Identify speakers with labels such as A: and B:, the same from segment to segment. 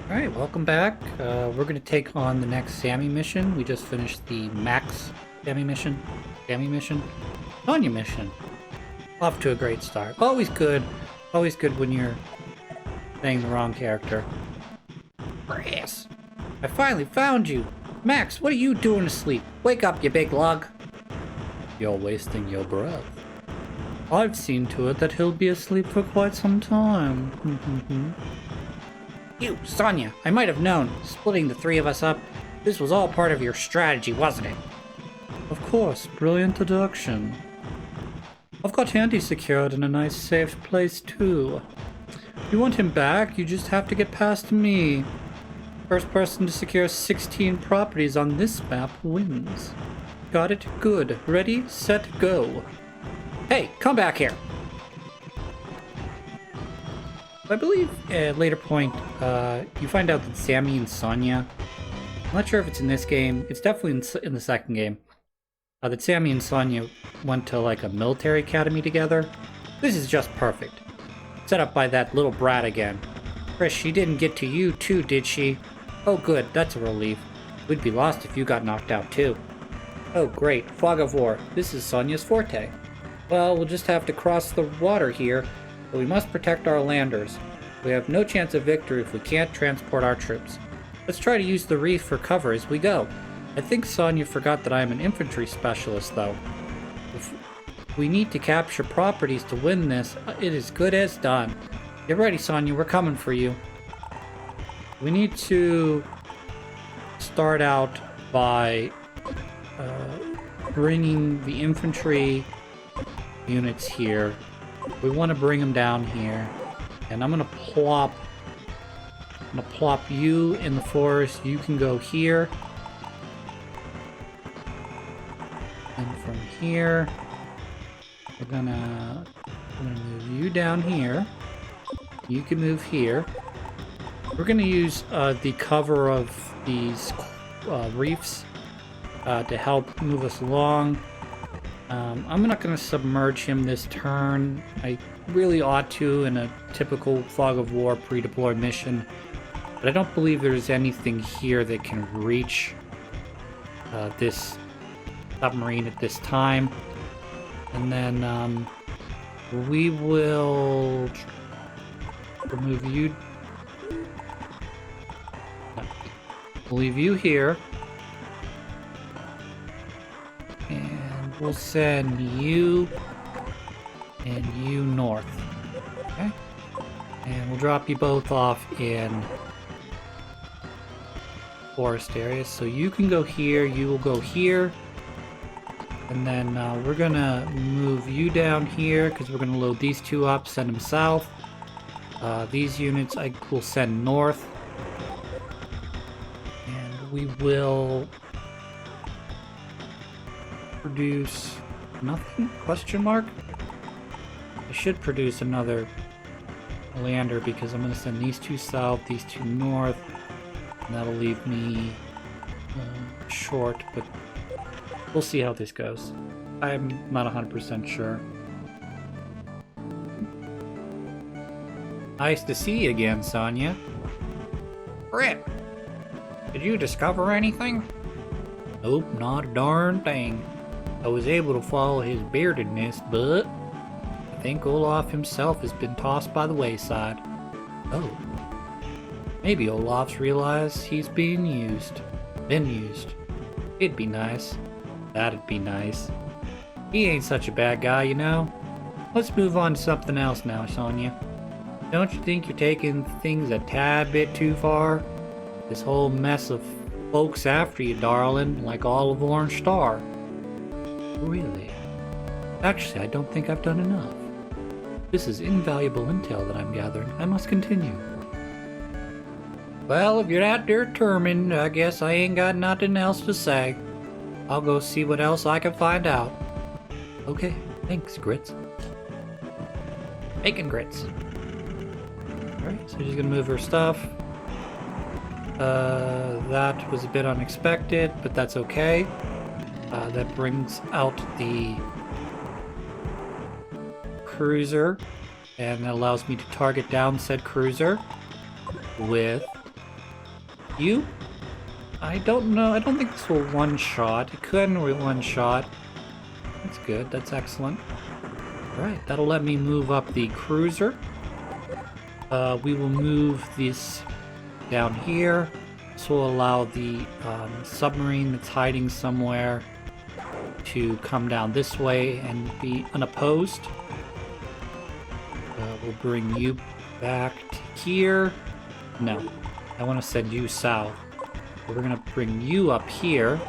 A: Alright, welcome back. We're going to take on the next Sami mission. We just finished the Max Sami mission. Sonya mission. Off to a great start. Always good when you're saying the wrong character. Yes! I finally found you! Max, what are you doing asleep? Wake up, you big lug! You're wasting your breath. I've seen to it that he'll be asleep for quite some time. You, Sonya, I might have known. Splitting the three of us up, this was all part of your strategy, wasn't it? Of course, brilliant deduction. I've got Handy secured in a nice safe place too. If you want him back, you just have to get past me. First person to secure 16 properties on this map wins. Got it? Good. Ready, set, go. Hey, come back here! I believe at a later point, you find out that Sami and Sonya, I'm not sure if it's in this game, it's definitely in the second game, that Sami and Sonya went to like a military academy together. This is just perfect. Set up by that little brat again. Chris, she didn't get to you too, did she? Oh good, that's a relief. We'd be lost if you got knocked out too. Oh great, fog of war. This is Sonya's forte. Well, we'll just have to cross the water here. But we must protect our landers. We have no chance of victory if we can't transport our troops. Let's try to use the reef for cover as we go. I think Sonya forgot that I am an infantry specialist, though. If we need to capture properties to win this, it is good as done. Get ready, Sonya, we're coming for you. We need to start out by bringing the infantry units here. We want to bring them down here, and I'm gonna plop you in the forest. You can go here, and from here I'm gonna move you down here. You can move here. We're gonna use the cover of these reefs to help move us along. I'm not going to submerge him this turn. I really ought to in a typical Fog of War pre-deploy mission, but I don't believe there's anything here that can reach this submarine at this time. And then we will remove you. We'll leave you here. We'll send you and you north, okay? And we'll drop you both off in forest areas. So you can go here, you will go here. And then we're gonna move you down here because we're gonna load these two up, send them south. These units I will send north. And we will produce nothing? Question mark? I should produce another lander because I'm going to send these two south, these two north, and that'll leave me short, but we'll see how this goes. I'm not 100% sure. Nice to see you again, Sonya. Brett, did you discover anything? Nope, not a darn thing. I was able to follow his beardedness, but I think Olaf himself has been tossed by the wayside. Oh. Maybe Olaf's realized he's being used. It'd be nice. That'd be nice. He ain't such a bad guy, you know? Let's move on to something else now, Sonya. Don't you think you're taking things a tad bit too far? This whole mess of folks after you, darling, like all of Orange Star. Really? Actually, I don't think I've done enough. This is invaluable intel that I'm gathering. I must continue. Well, if you're that determined, I guess I ain't got nothing else to say. I'll go see what else I can find out. Okay, thanks, Grits. Bacon Grits. Alright, so she's gonna move her stuff. That was a bit unexpected, but that's okay. That brings out the cruiser, and that allows me to target down said cruiser with You? I don't know. I don't think this will one-shot. It couldn't one-shot. That's good. That's excellent. Alright, that'll let me move up the cruiser. We will move this down here. This will allow the submarine that's hiding somewhere to come down this way and be unopposed. We'll bring you back to here. No, I want to send you south. We're going to bring you up here.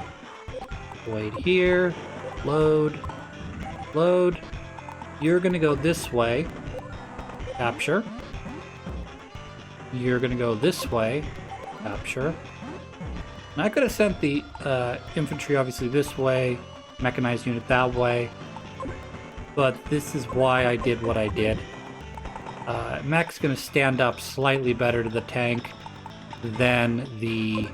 A: Wait here. Load. Load. You're going to go this way. Capture. You're going to go this way. Capture. And I could have sent the infantry obviously this way, mechanized unit that way, but this is why I did what I did. Mech's going to stand up slightly better to the tank than the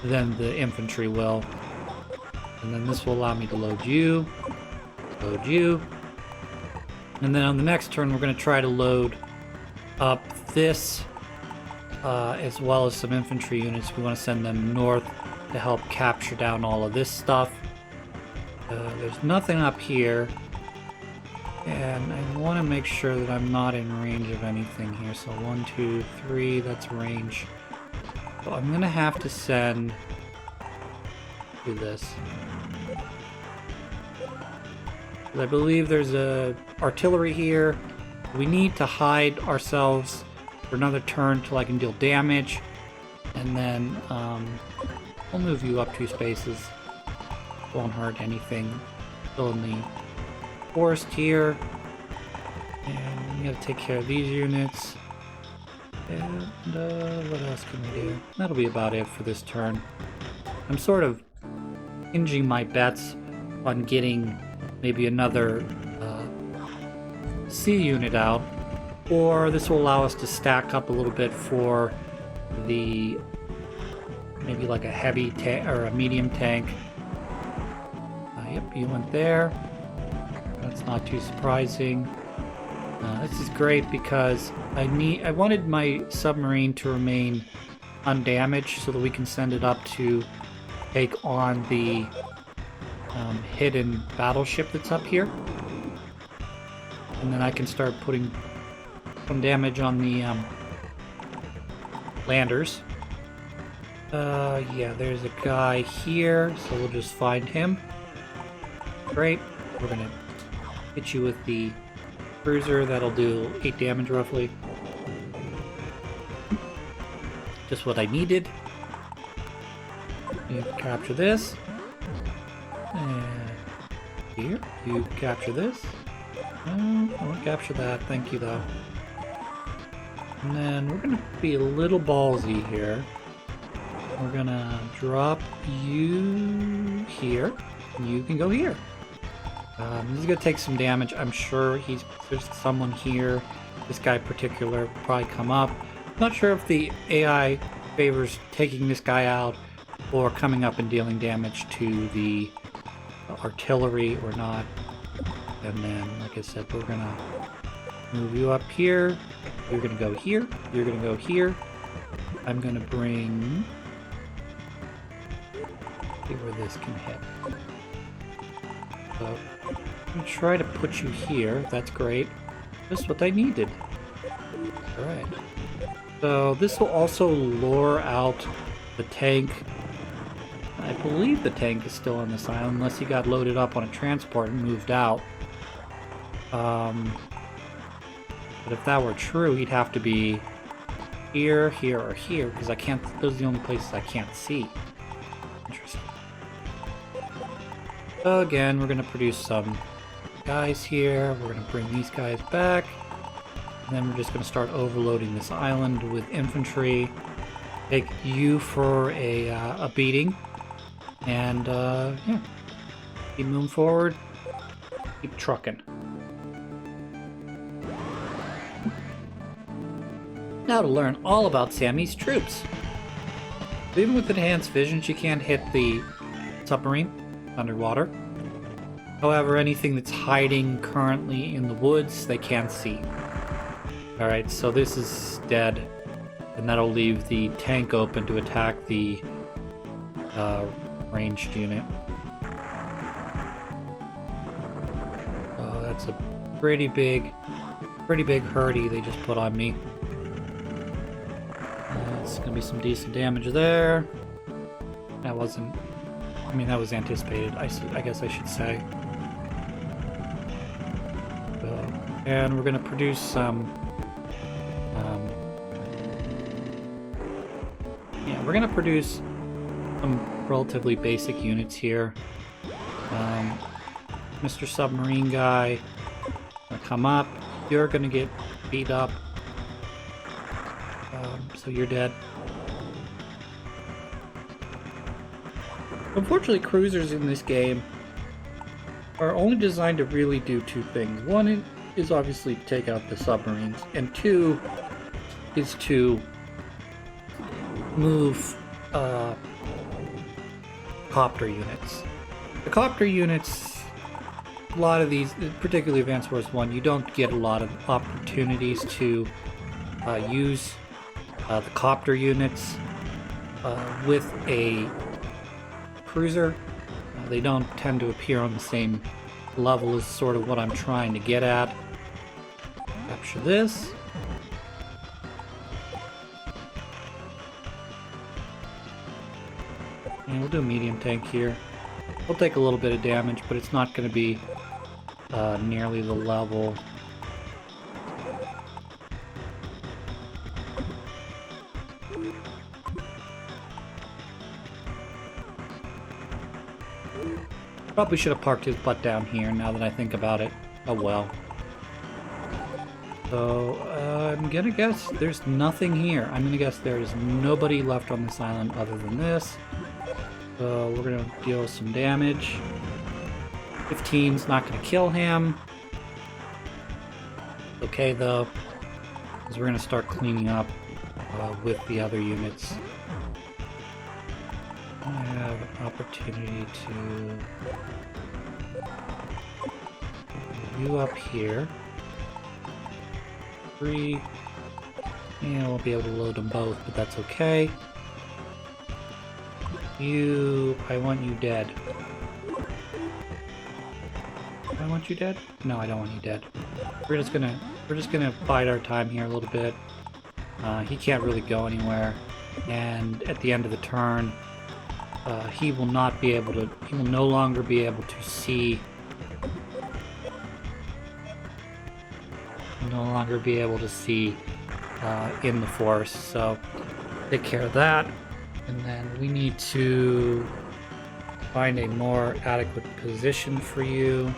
A: infantry will. And then this will allow me to load you. Load you. And then on the next turn, we're going to try to load up this, as well as some infantry units. We want to send them north to help capture down all of this stuff. There's nothing up here. And I want to make sure that I'm not in range of anything here. So 1, 2, 3, that's range. So I'm going to have to send... do this. I believe there's a artillery here. We need to hide ourselves for another turn till I can deal damage. And then we'll move you up 2 spaces. Won't hurt anything. Still in the forest here. And we gotta take care of these units. And what else can we do? That'll be about it for this turn. I'm sort of hinging my bets on getting maybe another C unit out, or this will allow us to stack up a little bit for the maybe like a heavy tank or a medium tank. Yep, you went there. That's not too surprising. This is great because I wanted my submarine to remain undamaged so that we can send it up to take on the hidden battleship that's up here. And then I can start putting some damage on the landers. Yeah, there's a guy here, so we'll just find him. Great. We're gonna hit you with the cruiser. That'll do 8 damage roughly. Just what I needed. You capture this. And here, you capture this. I won't capture that, thank you though. And then we're gonna be a little ballsy here. We're gonna drop you here. You can go here. This is gonna take some damage. I'm sure there's someone here. This guy in particular will probably come up. Not sure if the AI favors taking this guy out or coming up and dealing damage to the artillery or not. And then, like I said, we're gonna move you up here. You're gonna go here. You're gonna go here. I'm gonna bring... see where this can hit. So, I'm gonna try to put you here. That's great. Just what I needed. Alright. So, this will also lure out the tank. I believe the tank is still on this island, unless he got loaded up on a transport and moved out. But if that were true, he'd have to be here, here, or here, because I can't. Those are the only places I can't see. Interesting. So again, we're going to produce some guys here. We're going to bring these guys back. And then we're just going to start overloading this island with infantry. Take you for a beating. And, yeah. Keep moving forward. Keep trucking. Now to learn all about Sami's troops. Even with enhanced vision, she can't hit the submarine underwater. However, anything that's hiding currently in the woods, they can't see. Alright, so this is dead. and that'll leave the tank open to attack the ranged unit. That's a pretty big hurdy they just put on me. It's gonna be some decent damage there. That wasn't... I mean, that was anticipated, I guess I should say. And we're gonna produce some... yeah, we're gonna produce some relatively basic units here. Mr. Submarine Guy, gonna come up. You're gonna get beat up. So you're dead. Unfortunately, cruisers in this game are only designed to really do two things. One is obviously to take out the submarines, and two is to move copter units. The copter units, a lot of these, particularly Advanced Wars 1, you don't get a lot of opportunities to use the copter units with a cruiser. They don't tend to appear on the same level as sort of what I'm trying to get at. Capture this. And we'll do a medium tank here. We'll take a little bit of damage, but it's not going to be nearly the level. Probably should have parked his butt down here now that I think about it. Oh well. So, I'm gonna guess there's nothing here. I'm gonna guess there is nobody left on this island other than this. So, we're gonna deal with some damage. 15's not gonna kill him. Okay though, because we're gonna start cleaning up with the other units. I have an opportunity to put you up here. 3. Yeah, I won't be able to load them both, but that's okay. I want you dead. Do I want you dead? No, I don't want you dead. We're just gonna bide our time here a little bit. He can't really go anywhere, and at the end of the turn, he will no longer be able to see. No longer be able to see in the forest. So take care of that, and then we need to find a more adequate position for you.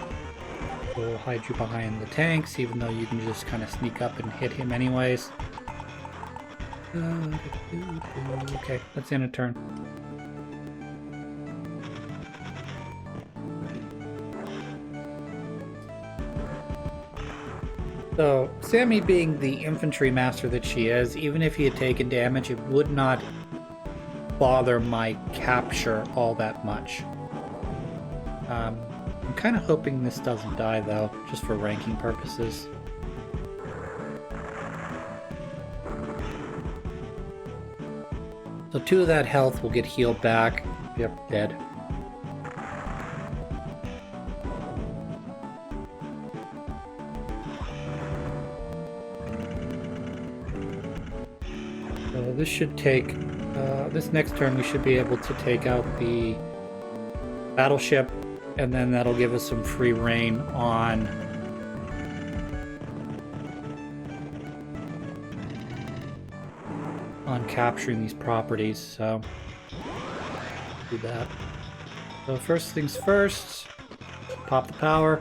A: We'll hide you behind the tanks, even though you can just kind of sneak up and hit him anyways. Okay, that's in a turn. So, Sami being the infantry master that she is, even if he had taken damage, it would not bother my capture all that much. I'm kind of hoping this doesn't die though, just for ranking purposes. So 2 of that health will get healed back. Yep, dead. This should take, this next turn we should be able to take out the battleship, and then that'll give us some free reign on capturing these properties, so do that. So first things first, pop the power.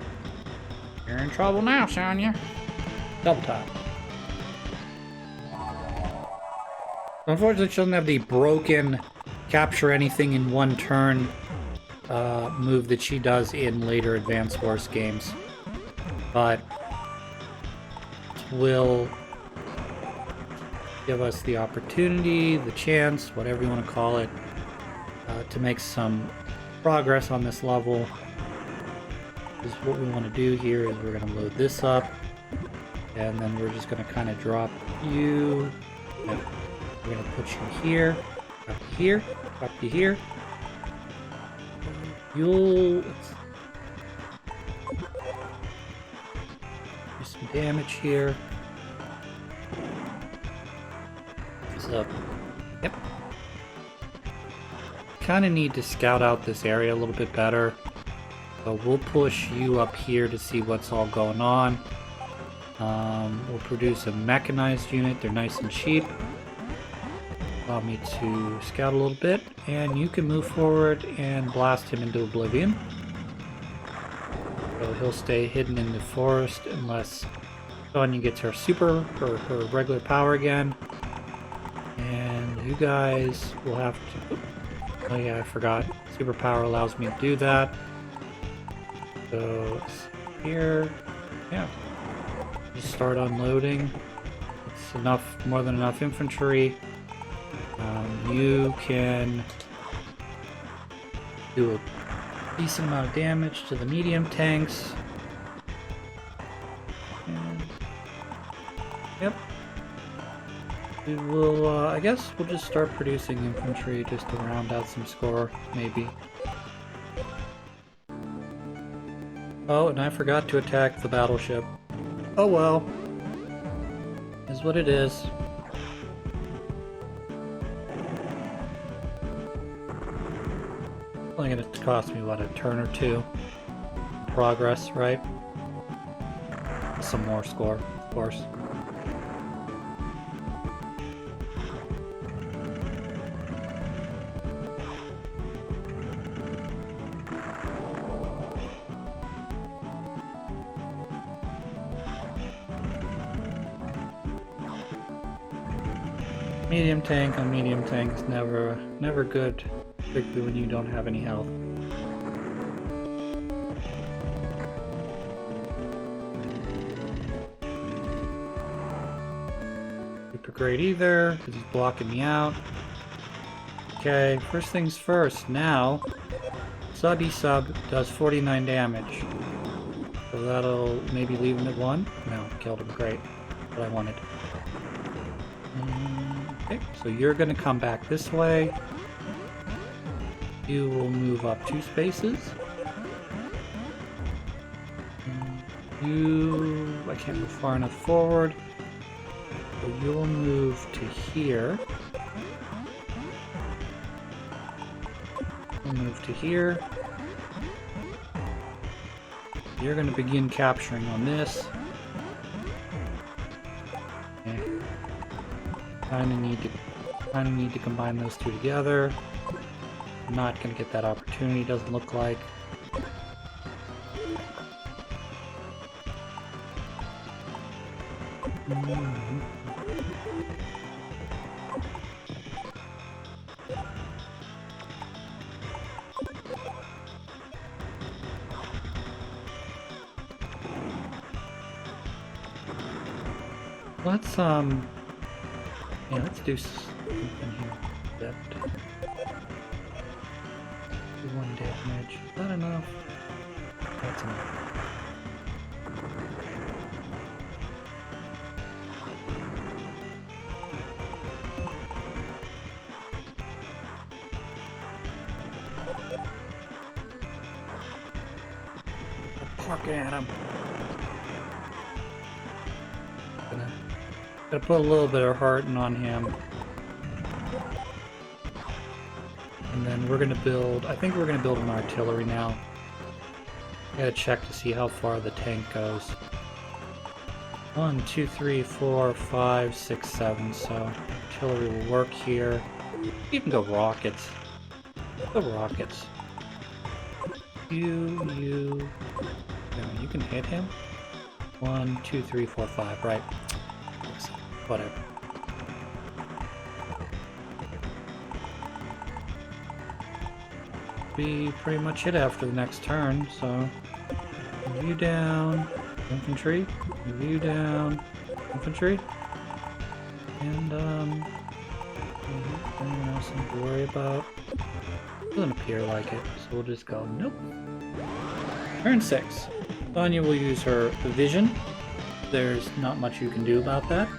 A: You're in trouble now, Sonya. Double tap. Unfortunately, she doesn't have the broken capture anything in one turn move that she does in later Advanced Wars games. But will give us the opportunity, the chance, whatever you want to call it, to make some progress on this level. Because what we want to do here is we're going to load this up, and then we're just going to kind of drop you. No. We're gonna put you here, drop you here, drop you here. You'll do some damage here. So, yep. Kind of need to scout out this area a little bit better. So we'll push you up here to see what's all going on. We'll produce a mechanized unit. They're nice and cheap. Allow me to scout a little bit, and you can move forward and blast him into oblivion. So he'll stay hidden in the forest unless Sonya gets her super or her regular power again. And you guys will have to... Oh yeah, I forgot. Superpower allows me to do that. So here, yeah. Just start unloading. It's enough, more than enough infantry. You can do a decent amount of damage to the medium tanks. And, yep. We will, I guess we'll just start producing infantry just to round out some score, maybe. Oh, and I forgot to attack the battleship. Oh well. Is what it is. Only gonna cost me, what, a turn or two? Progress, right? Some more score, of course. Medium tank on medium tank is never good, particularly when you don't have any health. Super great either, because he's blocking me out. Okay, first things first, now Sub does 49 damage. So that'll maybe leave him at 1. No, killed him, great. What I wanted. Okay, so you're going to come back this way. You will move up 2 spaces. I can't move far enough forward. So you'll move to here. We'll move to here. You're going to begin capturing on this. Okay. Kind of need to combine those two together. I'm not going to get that opportunity, doesn't look like. Let's do something here. That do 1 damage. Is that enough? That's enough. Fuck at him. Gotta put a little bit of hardening on him. And then we're gonna build, I think we're gonna build an artillery now. I gotta check to see how far the tank goes. 1, 2, 3, 4, 5, 6, 7, so artillery will work here. You can go rockets. Go rockets. You can hit him. 1, 2, 3, 4, 5, right. Whatever. Be pretty much it after the next turn, so move you down, infantry, move you down, infantry, and anything else to worry about? Doesn't appear like it, so we'll just go nope. Turn 6. Sonya will use her vision. There's not much you can do about that.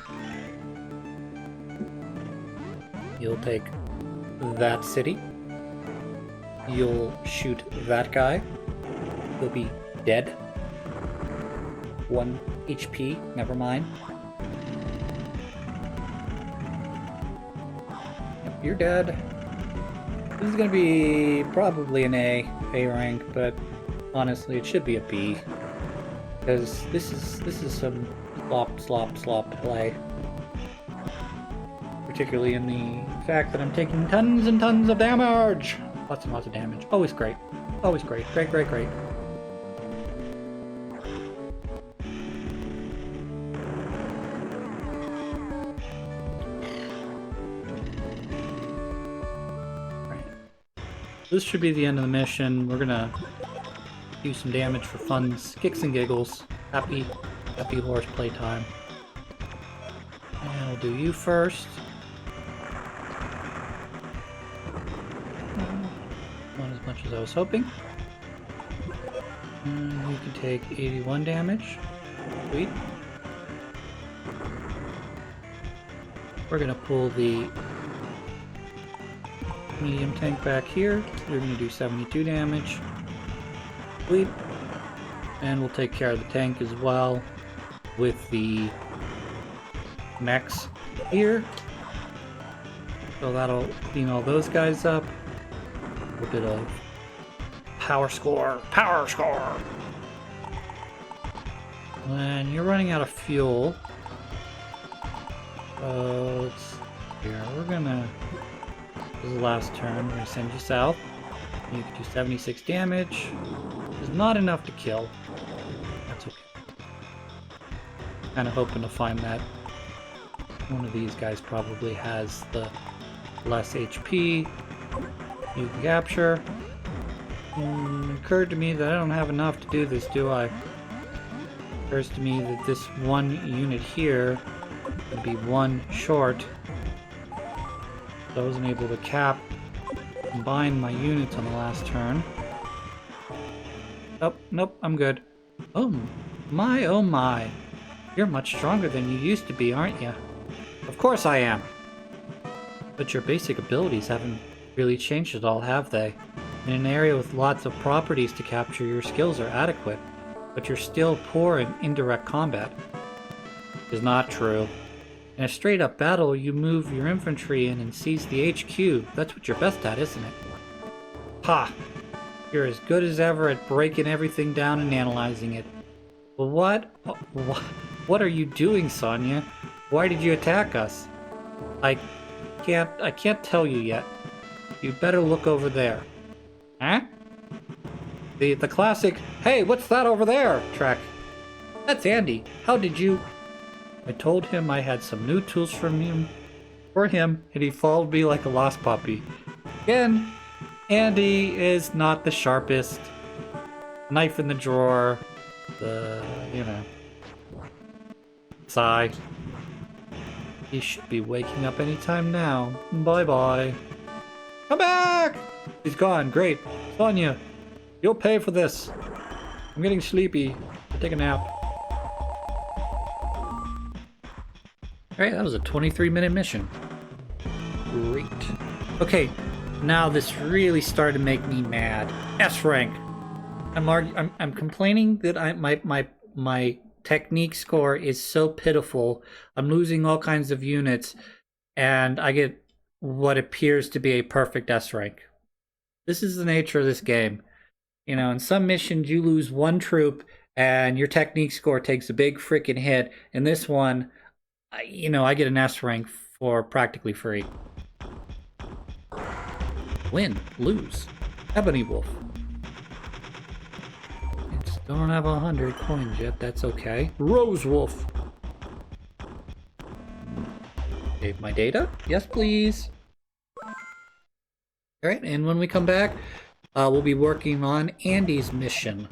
A: You'll take that city. You'll shoot that guy. He'll be dead. 1 HP, never mind. Yep, you're dead. This is gonna be probably an A rank, but honestly it should be a B. Because this is some slop play. Particularly in the fact that I'm taking tons and tons of damage! Lots and lots of damage. Always great. Always great. Great. Right. This should be the end of the mission. We're gonna do some damage for fun, kicks and giggles. Happy horseplay time. And we'll do you first. Not as much as I was hoping. And you can take 81 damage. Sweet. We're gonna pull the medium tank back here. You're gonna do 72 damage. Sweet. And we'll take care of the tank as well with the mechs here. So that'll clean all those guys up. A bit of power score. When you're running out of fuel, let's here. We're gonna. This is the last turn. We're gonna send you south. You can do 76 damage. It's not enough to kill. That's okay. Kind of hoping to find that one of these guys probably has the less HP. You can capture. Occurred to me that I don't have enough to do this, do I? Occurs to me that this one unit here would be one short. So I wasn't able to combine my units on the last turn. Oh, nope, I'm good. Oh my. You're much stronger than you used to be, aren't you? Of course I am. But your basic abilities haven't really changed at all, have they? In an area with lots of properties to capture, your skills are adequate, but you're still poor in indirect combat. It's not true. In a straight-up battle, you move your infantry in and seize the HQ. That's what you're best at, isn't it? Ha! You're as good as ever at breaking everything down and analyzing it. Well, what are you doing, Sonya? Why did you attack us? I can't tell you yet. You better look over there. Huh? The classic, "Hey, what's that over there?" track. That's Andy. How did you... I told him I had some new tools for him, and he followed me like a lost puppy. Again, Andy is not the sharpest. Knife in the drawer. Sigh. He should be waking up anytime now. Bye-bye. Come back! He's gone. Great. Sonya, you'll pay for this. I'm getting sleepy. I'll take a nap. Alright, that was a 23-minute mission. Great. Okay, now this really started to make me mad. S rank. I'm complaining that my technique score is so pitiful. I'm losing all kinds of units, and I get what appears to be a perfect S rank. This is the nature of this game. You know, in some missions you lose one troop and your technique score takes a big freaking hit. In this one, I get an S rank for practically free. Win, lose. Ebony Wolf. Don't have 100 coins yet, that's okay. Rose Wolf. Save my data? Yes, please. Alright, and when we come back, we'll be working on Andy's mission.